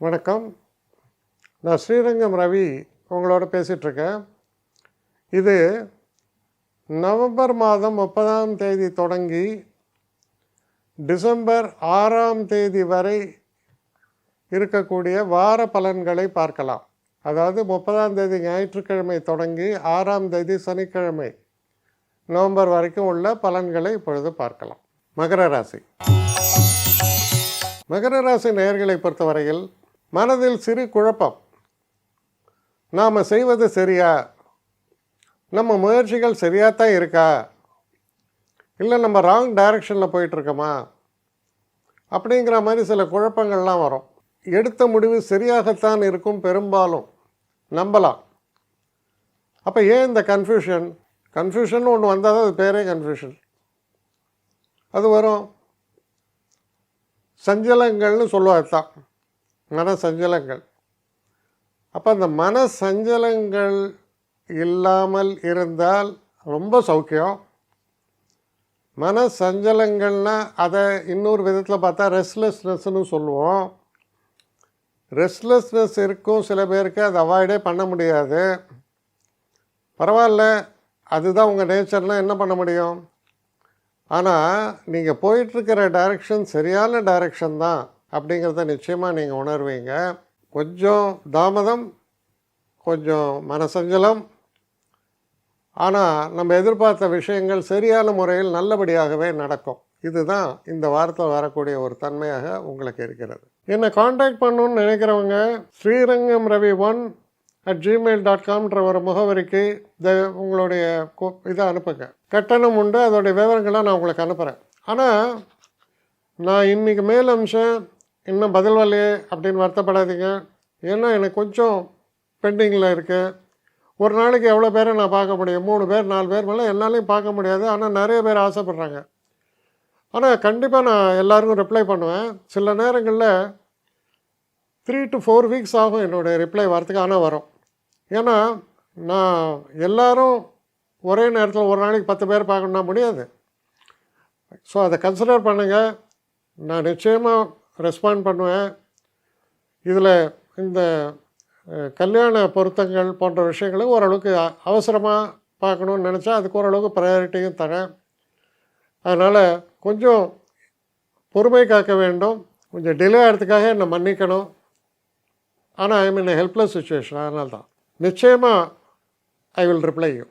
வணக்கம். நான் ஸ்ரீரங்கம் ரவி உங்களோட பேசிகிட்ருக்கேன். இது நவம்பர் மாதம் 30ஆம் தேதி தொடங்கி டிசம்பர் 6ஆம் தேதி வரை இருக்கக்கூடிய வார பலன்களை பார்க்கலாம். அதாவது 30ஆம் தேதி ஞாயிற்றுக்கிழமை தொடங்கி 6ஆம் தேதி சனிக்கிழமை நவம்பர் வரைக்கும் உள்ள பலன்களை இப்பொழுது பார்க்கலாம். மகர ராசி. மகர ராசி நேயர்களை பொறுத்தவரையில் மனதில் சிறு குழப்பம். நாம் செய்வது சரியா, நம்ம முயற்சிகள் சரியாகத்தான் இருக்கா, இல்லை நம்ம ராங் டைரக்ஷனில் போயிட்டுருக்கோமா அப்படிங்கிற மாதிரி சில குழப்பங்கள்லாம் வரும். எடுத்த முடிவு சரியாகத்தான் இருக்கும், பெரும்பாலும் நம்பலாம். அப்போ ஏன் இந்த கன்ஃபியூஷன் ஒன்று வந்தால் தான் அது பேரே கன்ஃபியூஷன். அது வரும். சஞ்சலங்கள்னு சொல்லுவாங்க தான், மன சஞ்சலங்கள். அப்போ அந்த மன சஞ்சலங்கள் இல்லாமல் இருந்தால் ரொம்ப சௌக்கியம். மன சஞ்சலங்கள்னால் அதை இன்னொரு விதத்தில் பார்த்தா ரெஸ்ட்லெஸ்னஸ்ன்னு சொல்லுவோம். ரெஸ்ட்லெஸ்னஸ் இருக்கும் சில பேருக்கு, அதை அவாய்டே பண்ண முடியாது. பரவாயில்ல, அதுதான் உங்கள் நேச்சர்னால் என்ன பண்ண முடியும். ஆனால் நீங்கள் போயிட்டுருக்கிற டைரெக்ஷன் சரியான டைரெக்ஷன் தான் அப்படிங்கிறத நிச்சயமாக நீங்கள் உணர்வீங்க. கொஞ்சம் தாமதம், கொஞ்சம் மனசஞ்சலம், ஆனால் நம்ம எதிர்பார்த்த விஷயங்கள் சரியான முறையில் நல்லபடியாகவே நடக்கும். இதுதான் இந்த வாரத்தில் வரக்கூடிய ஒரு தன்மையாக உங்களுக்கு இருக்கிறது. என்னை காண்டாக்ட் பண்ணணுன்னு நினைக்கிறவங்க srirangam1@gmail.com ஒரு முகவரிக்கு உங்களுடைய இதை அனுப்புங்க. கட்டணம் உண்டு, அதோடைய விவரங்களை நான் உங்களுக்கு அனுப்புகிறேன். ஆனால் நான் இன்றைக்கி மேல் அம்சம் இன்னும் பதில் வரலையே அப்படின்னு வருத்தப்படாதீங்க. ஏன்னா எனக்கு கொஞ்சம் பெண்டிங்கில் இருக்குது. ஒரு நாளைக்கு எவ்வளோ பேரை நான் பார்க்க முடியும்? 3 பேர் 4 பேர் மேலே என்னாலையும் பார்க்க முடியாது. ஆனால் நிறைய பேர் ஆசைப்பட்றாங்க. ஆனால் கண்டிப்பாக நான் எல்லாருக்கும் ரிப்ளை பண்ணுவேன். சில நேரங்களில் 3 to 4 வீக்ஸ் ஆகும் என்னுடைய ரிப்ளை வரத்துக்கு. ஆனால் வரும். ஏன்னா நான் எல்லோரும் ஒரே நேரத்தில் ஒரு நாளைக்கு 10 பேர் பார்க்கணுன்னா முடியாது. ஸோ அதை கன்சிடர் பண்ணுங்கள். நான் நிச்சயமாக ரெஸ்பாண்ட் பண்ணுவேன். இதில் இந்த கல்யாண பொருத்தங்கள் போன்ற விஷயங்களை ஓரளவுக்கு அவசரமாக பார்க்கணுன்னு நினச்சா அதுக்கு ஓரளவுக்கு ப்ரையாரிட்டியும் தரேன். அதனால் கொஞ்சம் பொறுமை காக்க வேண்டும். கொஞ்சம் டிலே ஆகிறதுக்காக என்னை மன்னிக்கணும். ஆனால் ஐ மீன் ஹெல்ப்லெஸ் சுச்சுவேஷன். அதனால தான் நிச்சயமாக ஐ வில் ரிப்ளை யூ.